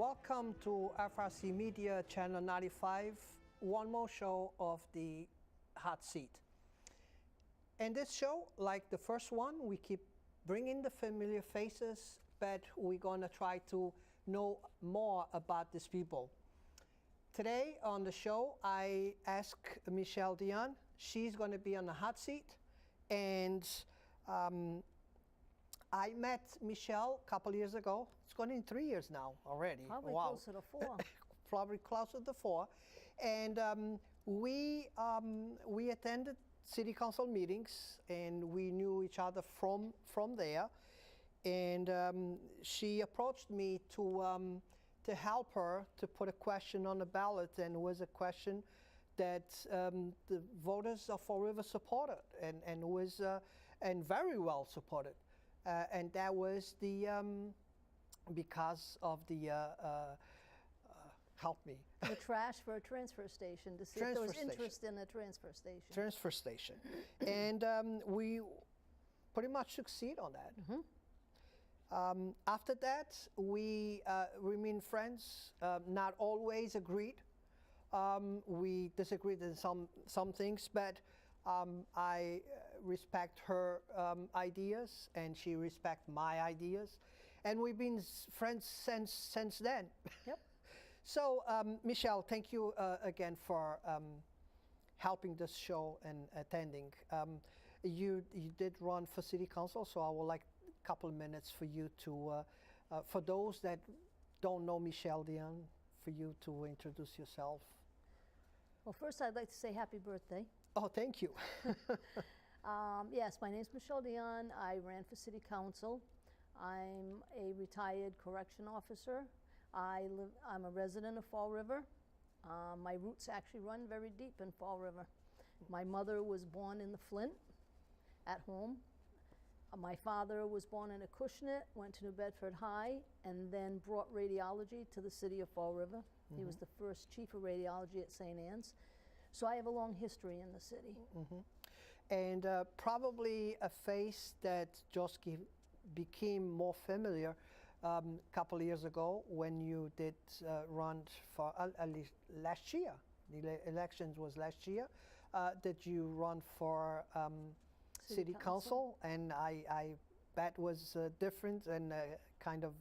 Welcome to FRC Media Channel 95, one more show of the Hot Seat. In this show, like the first one, we keep bringing the familiar faces, but we're going to try to know more about these people. Today on the show, I ask Michelle Dionne. She's going to be on the hot seat, and I met Michelle a couple years ago. It's going in 3 years now already. Probably wow. closer to 4. Probably closer to 4. And we attended city council meetings, and we knew each other from there. And she approached me to help her to put a question on the ballot, and it was a question that the voters of Fall River supported, and was and very well supported. And that was the because of the help me. The trash for a transfer station, to see if there was interest in a transfer station. Transfer station. And we pretty much succeed on that. Mm-hmm. After that, we remain friends, not always agreed. We disagreed in some things, but I respect her ideas, and she respects my ideas, and we've been friends since then. Yep. So, Michelle, thank you again for helping this show and attending. You did run for city council, so I would like a couple of minutes for you to, for those that don't know Michelle Dionne, for you to introduce yourself. Well, first I'd like to say happy birthday. Oh, thank you. Yes, my name is Michelle Dionne. I ran for city council. I'm a retired correction officer. I'm a resident of Fall River. My roots actually run very deep in Fall River. My mother was born in the Flint at home. My father was born in Acushnet, went to New Bedford High, and then brought radiology to the city of Fall River. Mm-hmm. He was the first chief of radiology at St. Anne's. So I have a long history in the city. Mm-hmm. And probably a face that just became more familiar a couple of years ago when you did run for, at least last year, the elections was last year, that you run for city council, and I bet was different and kind of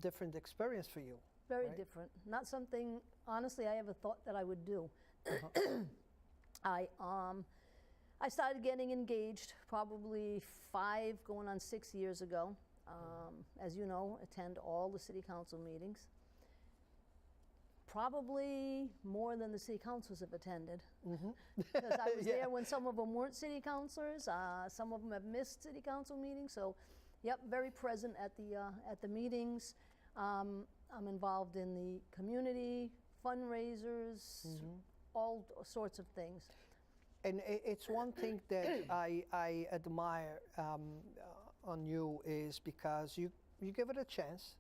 different experience for you. Very right? different. Not something, honestly, I ever thought that I would do. Uh-huh. I started getting engaged probably 5, going on 6 years ago. As you know, attend all the city council meetings. Probably more than the city councils have attended. Mm-hmm. Because I was there when some of them weren't city councilors. Some of them have missed city council meetings. So, yep, very present at the meetings. I'm involved in the community, fundraisers, mm-hmm. all sorts of things. And it's one thing that I admire on you is because you give it a chance.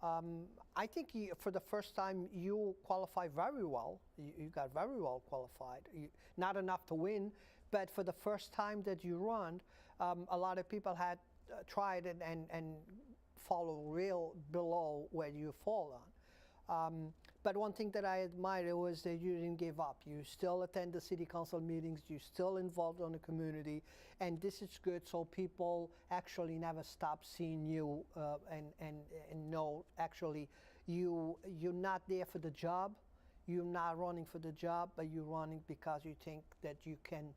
I think for the first time you qualified very well. You got very well qualified. Not enough to win, but for the first time that you run, a lot of people had tried and follow real below where you fall on. But one thing that I admired was that you didn't give up. You still attend the city council meetings. You're still involved in the community, and this is good. So people actually never stop seeing you and know actually you're not there for the job. You're not running for the job, but you're running because you think that you can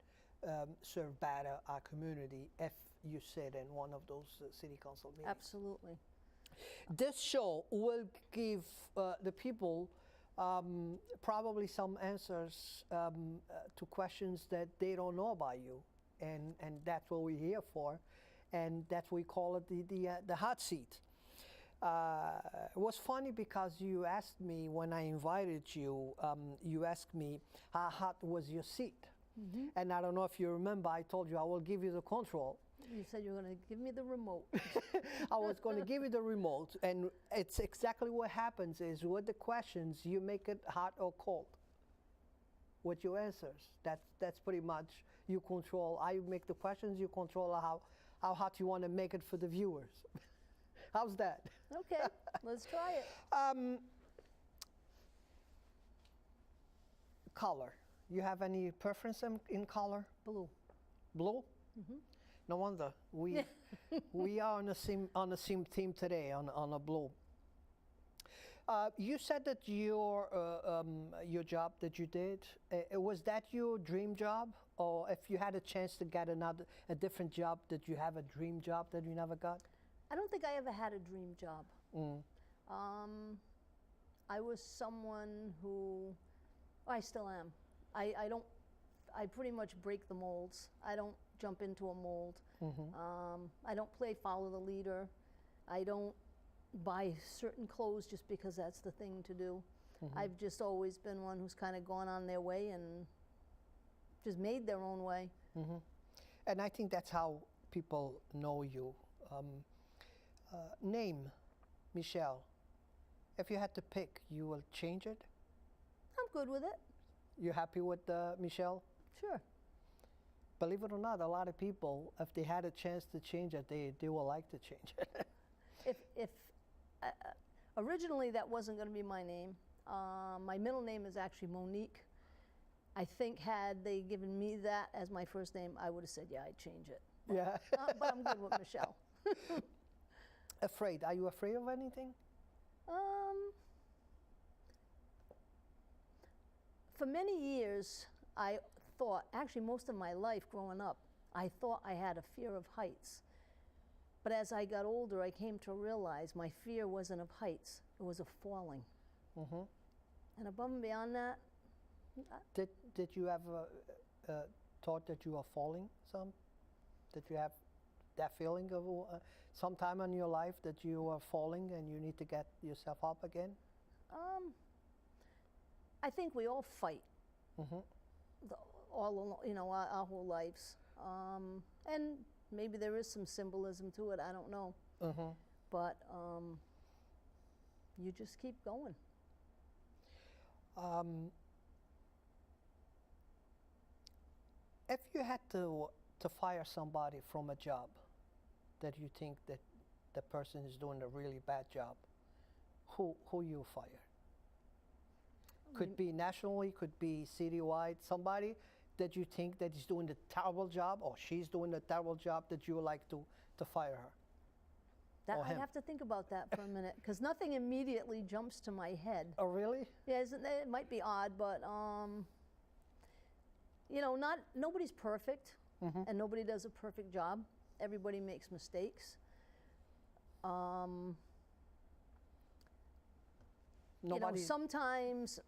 serve better our community if you sit in one of those city council meetings. Absolutely. This show will give the people probably some answers to questions that they don't know about you, and that's what we're here for, and that's what we call it the hot seat. It was funny because you asked me when I invited you, you asked me how hot was your seat. Mm-hmm. And I don't know if you remember, I told you I will give you the control. You said you were going to give me the remote. I was going to give you the remote, and it's exactly what happens is with the questions, you make it hot or cold with your answers. That's pretty much you control. I make the questions, you control how hot you want to make it for the viewers. How's that? Okay, let's try it. Color. You have any preference in color? Blue. Blue? No wonder we are on the same theme today on a blue. You said that your job that you did was that your dream job, or if you had a chance to get a different job, did you have a dream job that you never got? I don't think I ever had a dream job. I was someone who, I still am. I pretty much break the molds. I don't jump into a mold. I don't play follow the leader. I don't buy certain clothes just because that's the thing to do. I've just always been one who's kind of gone on their way and just made their own way. And I think that's how people know you. Name, Michelle. If you had to pick, you will change it? I'm good with it. You happy with Michelle? Sure. Believe it or not, a lot of people, if they had a chance to change it, they will like to change it. If originally that wasn't going to be my name. My middle name is actually Monique. I think had they given me that as my first name, I would have said, yeah, I'd change it. Yeah. But I'm good with Michelle. Afraid? Are you afraid of anything? For many years, I thought, actually most of my life growing up, I thought I had a fear of heights. But as I got older, I came to realize my fear wasn't of heights, it was of falling. And above and beyond that, Did you ever thought that you are falling some? Did you have that feeling of sometime in your life that you are falling and you need to get yourself up again? I think we all fight all along, you know, our whole lives. And maybe there is some symbolism to it, I don't know. But you just keep going. If you had to fire somebody from a job that you think that the person is doing a really bad job, who you fire? Could be nationally, could be citywide, somebody that you think that is doing a terrible job or she's doing a terrible job that you would like to fire her. That, or I'd him. have to think about that for a minute, because nothing immediately jumps to my head. Oh, really? Yeah, it might be odd, but you know, nobody's perfect, and nobody does a perfect job. Everybody makes mistakes. You know, sometimes,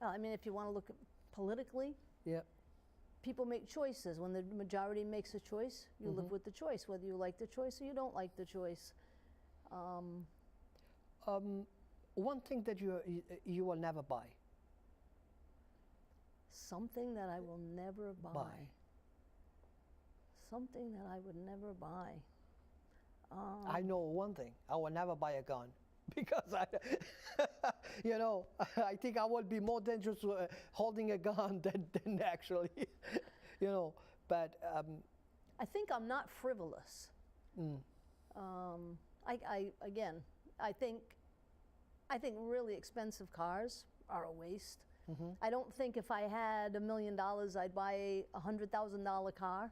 I mean, if you want to look at politically, yeah, people make choices. When the majority makes a choice, you live with the choice, whether you like the choice or you don't like the choice. One thing that you will never buy. Something that I will never buy. Something that I would never buy. I know one thing. I will never buy a gun because you know, I think I would be more dangerous holding a gun than actually, you know. But I think I'm not frivolous. I think really expensive cars are a waste. I don't think if I had $1 million, I'd buy a $100,000 car.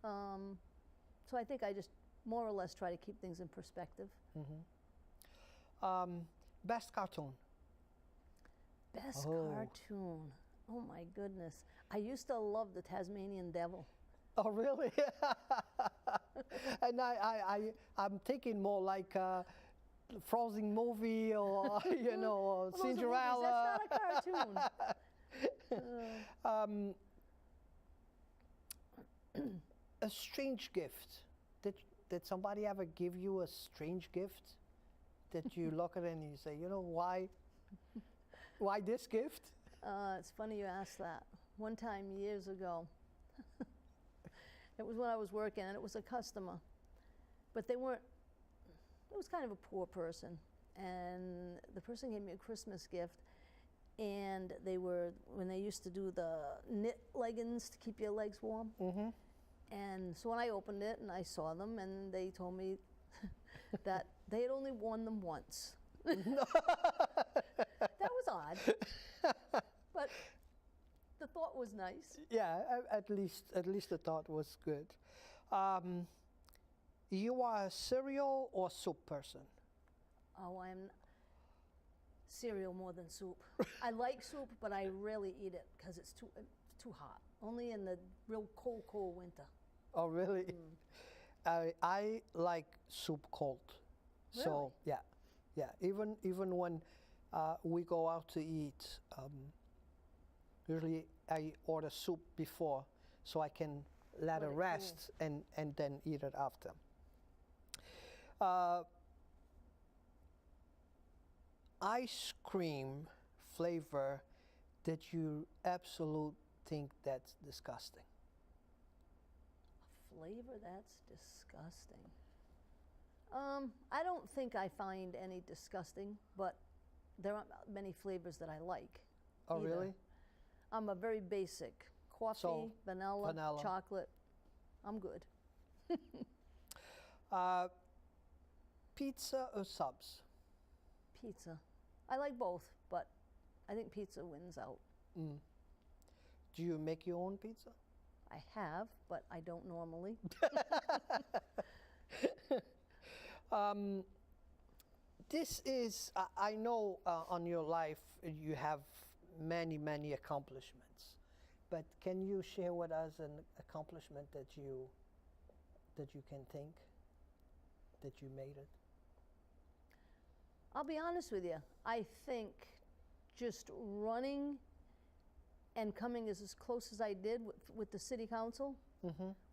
So I think I just more or less try to keep things in perspective. Best cartoon? Best cartoon? Oh my goodness. I used to love the Tasmanian Devil. Oh, really? And I'm thinking more like Frozen movie or, you know, Well, Cinderella. that's not a cartoon. A strange gift. Did somebody ever give you a strange gift that you look at it and you say, you know, why this gift? It's funny you ask that. One time years ago, it was when I was working, and it was a customer, but it was kind of a poor person, and the person gave me a Christmas gift, and when they used to do the knit leggings to keep your legs warm. And so when I opened it and I saw them, and they told me that they had only worn them once. That was odd, but the thought was nice. Yeah, at least the thought was good. You are a cereal or soup person? Oh, I'm cereal more than soup. I like soup, but I rarely eat it because it's too hot. Only in the real cold winter. Oh, really? I like soup cold. So yeah. Even when we go out to eat, usually I order soup before so I can let it rest and then eat it after. Ice cream flavor that you absolute think that's disgusting. A flavor that's disgusting. I don't think I find any disgusting, but there aren't many flavors that I like. Oh, either. really? I'm a very basic. Coffee, So, vanilla, vanilla. chocolate. I'm good. Pizza or subs? Pizza. I like both, but I think pizza wins out. Do you make your own pizza? I have, but I don't normally. This is, I know on your life you have many accomplishments, but can you share with us an accomplishment that you can think that you made it? I'll be honest with you. I think just running and coming as close as I did with the city council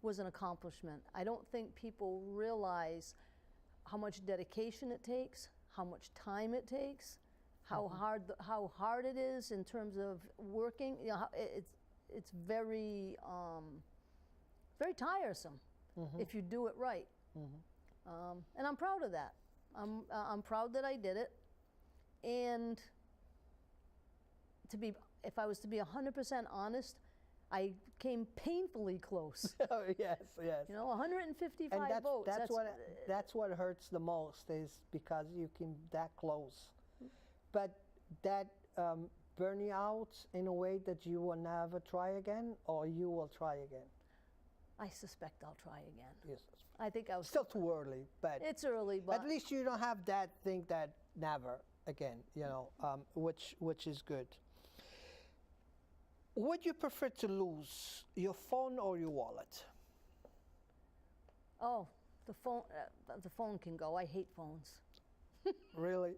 was an accomplishment. I don't think people realize how much dedication it takes, how much time it takes, how hard it is in terms of working. You know, it's very very tiresome if you do it right. And I'm proud of that. I'm proud that I did it. And if I was to be 100% honest, I came painfully close. Oh, yes. You know, 155 And votes. that's what hurts the most, is because you came that close. But that burn you out in a way that you will never try again, or you will try again? I suspect I'll try again. Yes. I think I was Still too early, but it's early, but at least you don't have that thing that never again, you know, which is good. Would you prefer to lose your phone or your wallet? oh, the phone can go. I hate phones. Really?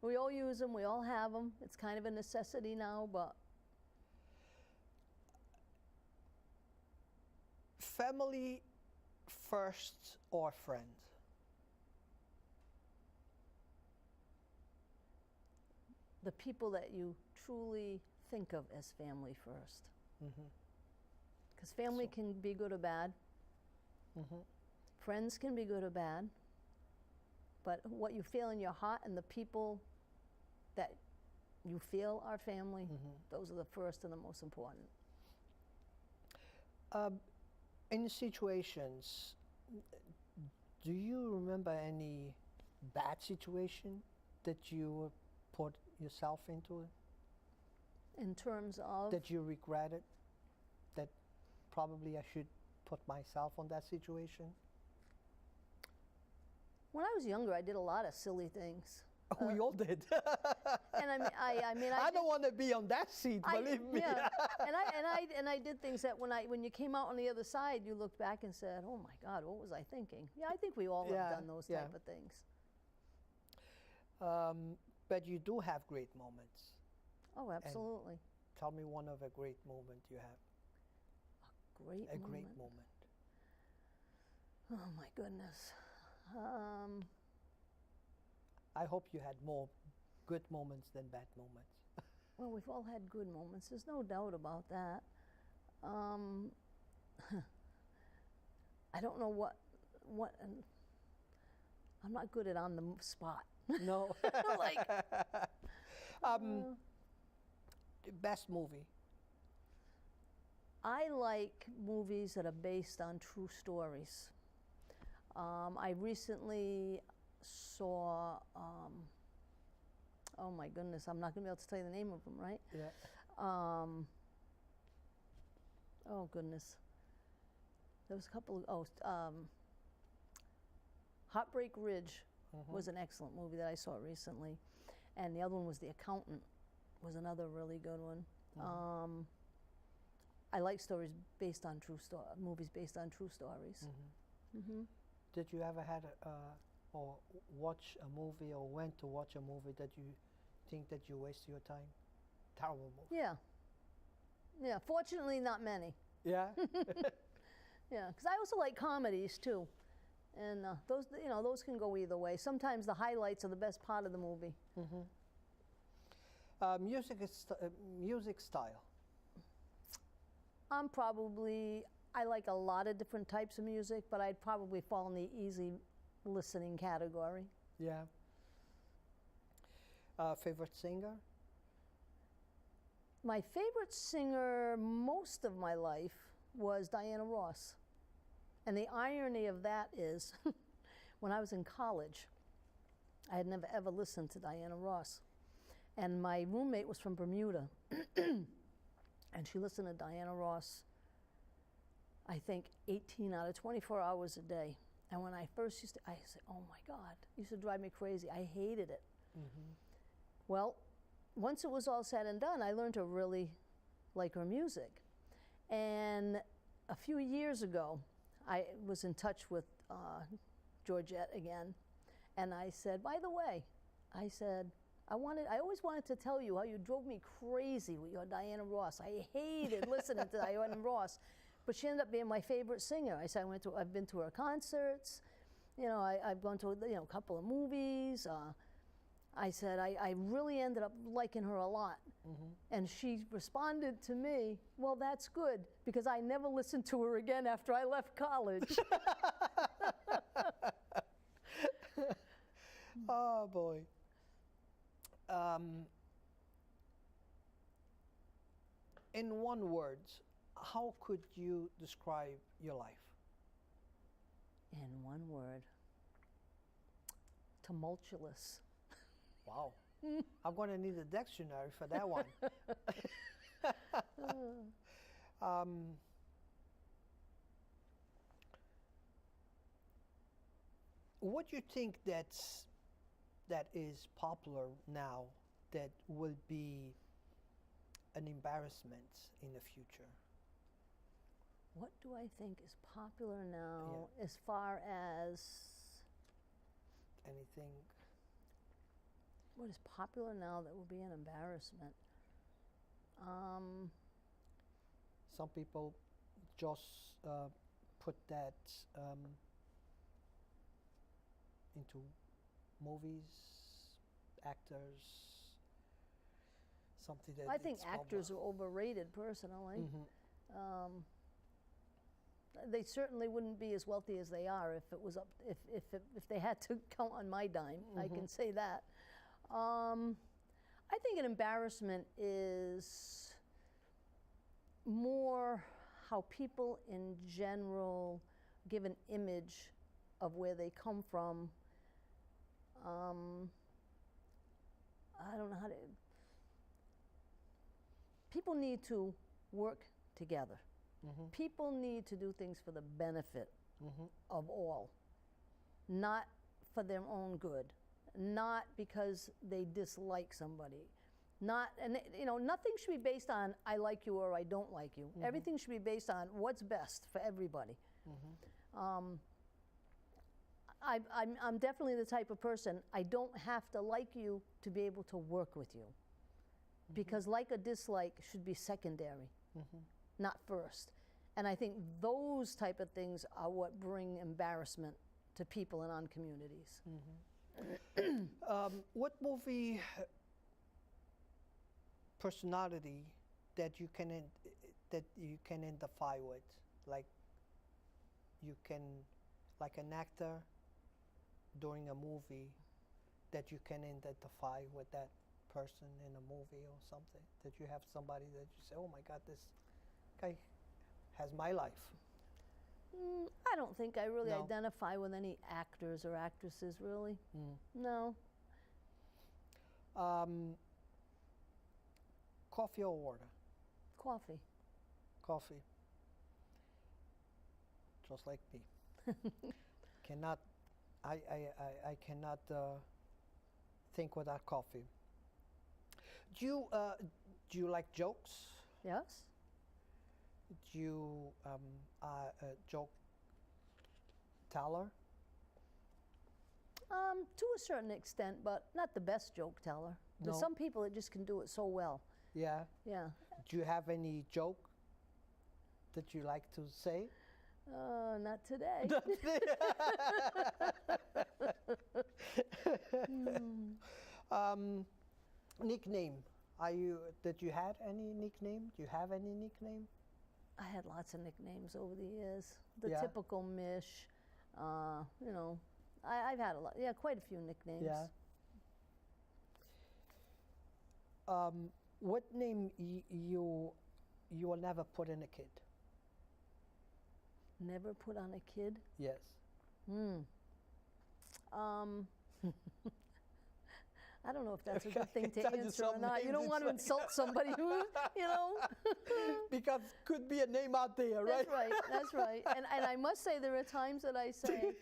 We all use them. We all have them. It's kind of a necessity now, but Family first or friend? the people that you truly think of as family first. Because family can be good or bad. Friends can be good or bad. But what you feel in your heart and the people that you feel are family, those are the first and the most important. In situations, do you remember any bad situation that you put yourself into it? In terms of? That you regretted? That probably I should put myself on that situation? When I was younger, I did a lot of silly things. We all did. And I mean, I don't want to be on that seat, believe me. Yeah. and I did things that when you came out on the other side, you looked back and said, "Oh my God, what was I thinking?" Yeah, I think we all have done those type of things. But you do have great moments. Oh, absolutely. And tell me one of a great moment you have. A great moment. Oh my goodness. I hope you had more good moments than bad moments. Well, we've all had good moments. There's no doubt about that. I don't know what. I'm not good at on the spot. No. Like. Best movie. I like movies that are based on true stories. I recently saw, oh my goodness, I'm not going to be able to tell you the name of them, right? Yeah. Oh goodness. There was a couple of, Heartbreak Ridge was an excellent movie that I saw recently. And the other one was The Accountant, was another really good one. I like stories based on movies based on true stories. Did you ever had or watch a movie or went to watch a movie that you think that you waste your time? Terrible movie. Yeah. Yeah, fortunately not many. Yeah? Yeah, because I also like comedies too. And those, those can go either way. Sometimes the highlights are the best part of the movie. Music style. I like a lot of different types of music, but I'd probably fall in the easy listening category. Yeah. Favorite singer? My favorite singer most of my life was Diana Ross. And the irony of that is, when I was in college, I had never ever listened to Diana Ross. And my roommate was from Bermuda, and she listened to Diana Ross, I think 18 out of 24 hours a day. And when I first I said, oh my God, it used to drive me crazy. I hated it. Well, once it was all said and done, I learned to really like her music. And a few years ago, I was in touch with Georgette again, and I said, by the way, I said, I always wanted to tell you how you drove me crazy with your Diana Ross. I hated listening to Diana Ross, but she ended up being my favorite singer. I said, I've been to her concerts, I've gone to a couple of movies. I said, I really ended up liking her a lot. And she responded to me, well, that's good, because I never listened to her again after I left college. Oh, boy. In one word, how could you describe your life? In one word, tumultuous. Wow. I'm going to need a dictionary for that one. What do you think that is popular now that will be an embarrassment in the future? What do I think is popular now as far as anything? What is popular now that will be an embarrassment? Some people just put that into movies, actors, something that I think actors are overrated, personally. They certainly wouldn't be as wealthy as they are if it was if they had to count on my dime. I can say that. I think an embarrassment is more how people in general give an image of where they come from. I don't know how to. People need to work together. People need to do things for the benefit of all, not for their own good, not because they dislike somebody. Nothing should be based on I like you or I don't like you. Everything should be based on what's best for everybody. I'm definitely the type of person, I don't have to like you to be able to work with you. Because like or dislike should be secondary, not first. And I think those type of things are what bring embarrassment to people and on communities. What movie personality that you can identify with, like an actor during a movie that you can identify with that person in a movie or something, that you have somebody that you say, oh my God, this guy has my life? I don't think I really No. identify with any actors or actresses, really. No. Coffee or water? Coffee. Coffee. Just like me. Cannot. I cannot think without coffee. Do you like jokes? Yes? Do you a joke teller? To a certain extent, but not the best joke teller. There's No. some people that just can do it so well. Yeah. Yeah. Do you have any joke that you like to say? Not today. Nickname. Are you? Did you had any nickname? Do you have any nickname? I had lots of nicknames over the years. The Yeah. typical Mish. You know, I've had a lot. Yeah, quite a few nicknames. Yeah. What name you will never put in a kid? Never put on a kid. Yes. I don't know if that's a Okay, good thing to tell you answer or some not. You names, don't want to it's insult somebody who, you know. Because could be a name out there, right? That's right. That's right. And I must say, there are times that I say,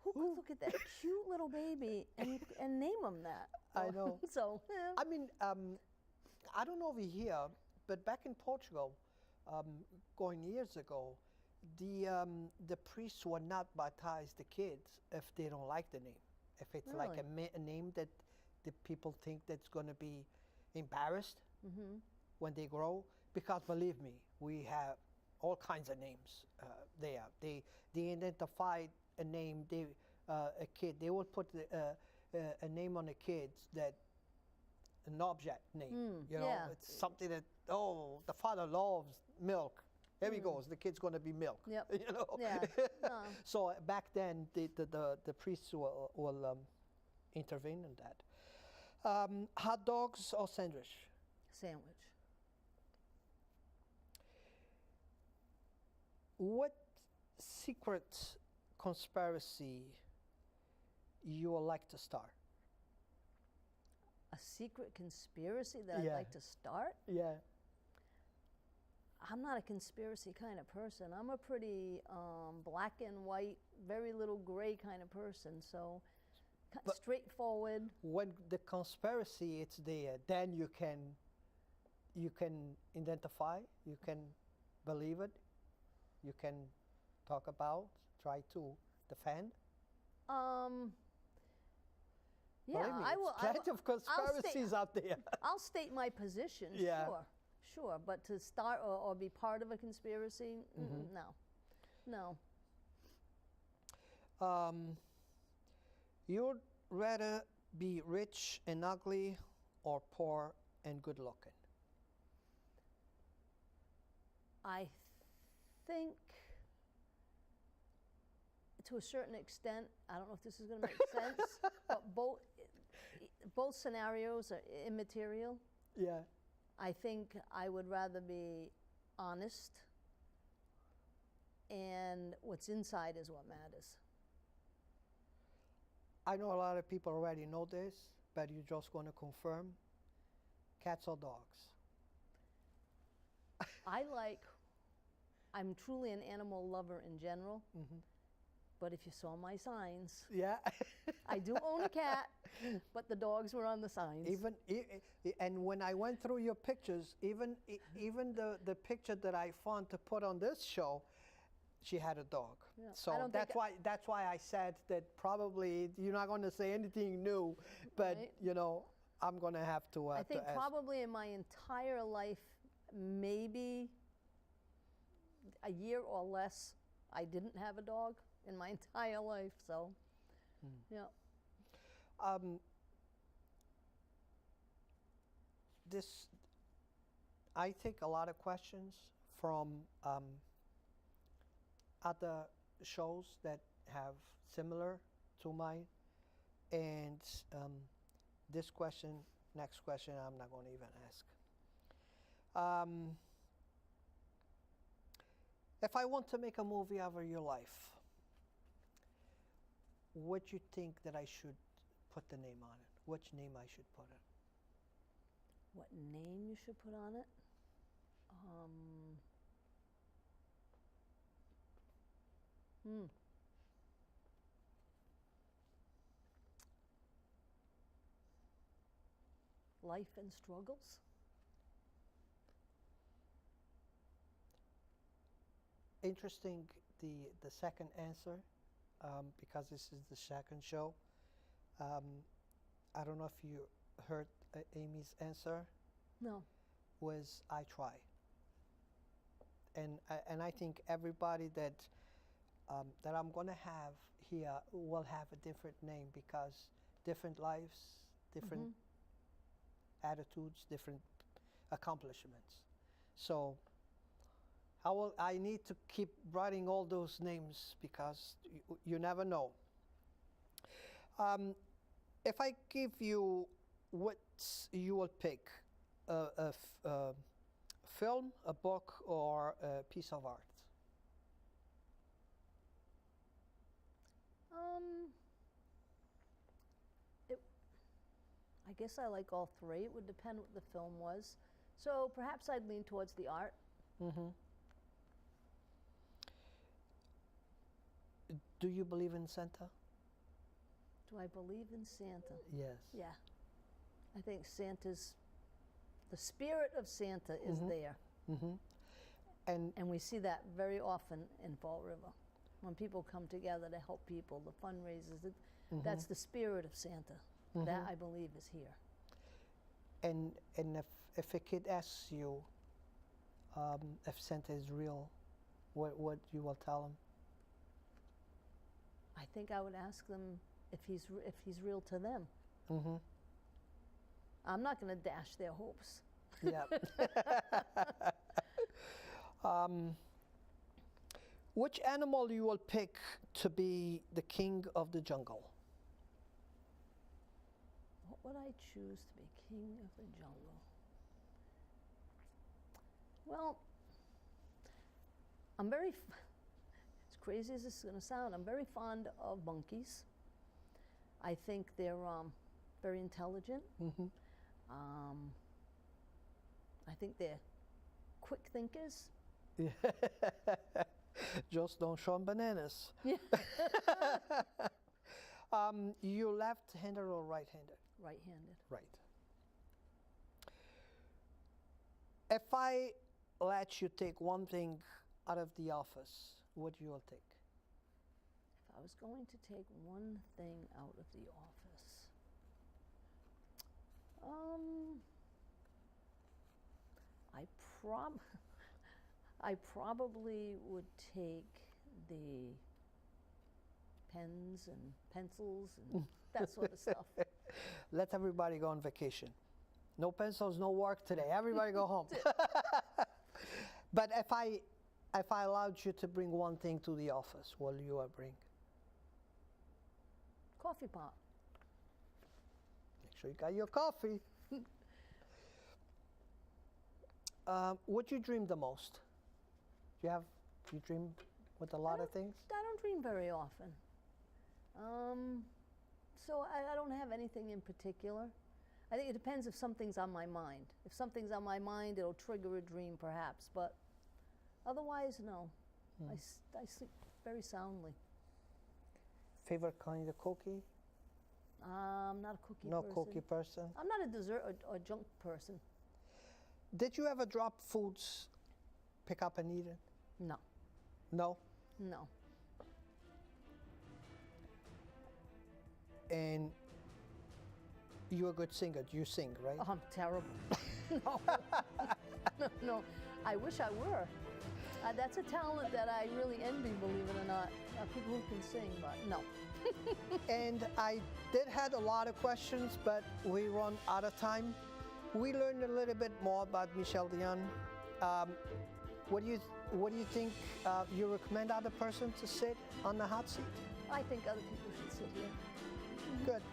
"Who could look at that cute little baby and name him that?" I know. So. Yeah. I mean, I don't know over here, but back in Portugal, going years ago, the priests would not baptize the kids if they don't like the name. If it's like Really? a name that the people think that's going to be embarrassed when they grow, because believe me, we have all kinds of names there. They identified a name, a kid. They would put a name on the kids that an object name. You know, yeah. it's something that the father loves milk. There he goes. The kid's going to be milk. Yep. You know. Yeah. So back then, the priests will intervene in that. Hot dogs or sandwich? Sandwich. What secret conspiracy you would like to start? A secret conspiracy that I'd Yeah. like to start? Yeah. I'm not a conspiracy kind of person. I'm a pretty black and white, very little gray kind of person. So But- straightforward. When the conspiracy it's there, then you can identify, you can believe it, you can talk about, try to defend. Yeah, Believe me, I it's will. plenty of conspiracies out there. I'll state my position. Yeah. Sure. But to start or be part of a conspiracy, no. You'd rather be rich and ugly or poor and good looking? I think, to a certain extent, I don't know if this is going to make sense, but both scenarios are immaterial. Yeah. I think I would rather be honest, and what's inside is what matters. I know a lot of people already know this, but you're just going to confirm. Cats or dogs? I'm truly an animal lover in general, but if you saw my signs, Yeah. I do own a cat, but the dogs were on the signs. And when I went through your pictures, even the picture that I found to put on this show, she had a dog. Yeah, I So don't think that's why I said that probably you're not going to say anything new, but Right. I'm going to have to. I think to ask. probably in my entire life, maybe a year or less, I didn't have a dog in my entire life. So, yeah. This, I think a lot of questions from other shows that have similar to mine, and this question, next question, I'm not going to even ask. If I want to make a movie over your life, what do you think that I should put the name on it? Which name I should put it? What name you should put on it? Life and Struggles. Interesting, the second answer, because this is the second show. I don't know if you heard Amy's answer. No. Was I try. And I think everybody that that I'm gonna have here will have a different name because different lives, different attitudes, different accomplishments. So I need to keep writing all those names because you never know. If I give you what you will pick, a film, a book, or a piece of art? I guess I like all three. It would depend what the film was. So perhaps I'd lean towards the art. Do you believe in Santa? Do I believe in Santa? Yes. Yeah. I think the spirit of Santa is there. And we see that very often in Fall River. When people come together to help people, the fundraisers, that's the spirit of Santa. That I believe is here. And if a kid asks you if Santa is real, what you will tell them? I think I would ask them if he's real to them. I'm not going to dash their hopes. Yeah. Which animal you will pick to be the king of the jungle? What would I choose to be king of the jungle? Well, I'm very, as crazy as this is going to sound, I'm very fond of monkeys. I think they're very intelligent. I think they're quick thinkers. Just don't show them bananas. Yeah. You left-handed or right-handed? Right-handed. Right. If I let you take one thing out of the office, what you will take? If I was going to take one thing out of the office, I probably would take the pens and pencils and that sort of stuff. Let everybody go on vacation. No pencils, no work today. Everybody go home. But if I allowed you to bring one thing to the office, what will you bring? Coffee pot. Make sure you got your coffee. What do you dream the most? You dream with a lot of things? I don't dream very often. So I don't have anything in particular. I think it depends if something's on my mind. If something's on my mind, it'll trigger a dream perhaps, but otherwise, no. I sleep very soundly. Favorite kind of cookie? I'm not a cookie person. No cookie person? I'm not a dessert or junk person. Did you ever drop foods, pick up and eat it? No. No? No. And you're a good singer. You sing, right? Oh, I'm terrible. No. No. I wish I were. That's a talent that I really envy, believe it or not. People who can sing, but no. And I did had a lot of questions, but we run out of time. We learned a little bit more about Michelle Dionne. What do you think? You recommend other person to sit on the hot seat? I think other people should sit here. Good.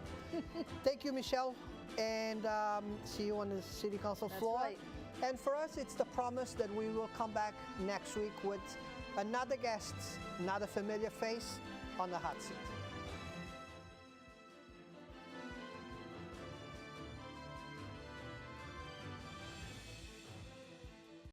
Thank you, Michelle, and see you on the City Council That's floor. right. And for us, it's the promise that we will come back next week with Another guest, not a familiar face on the hot seat.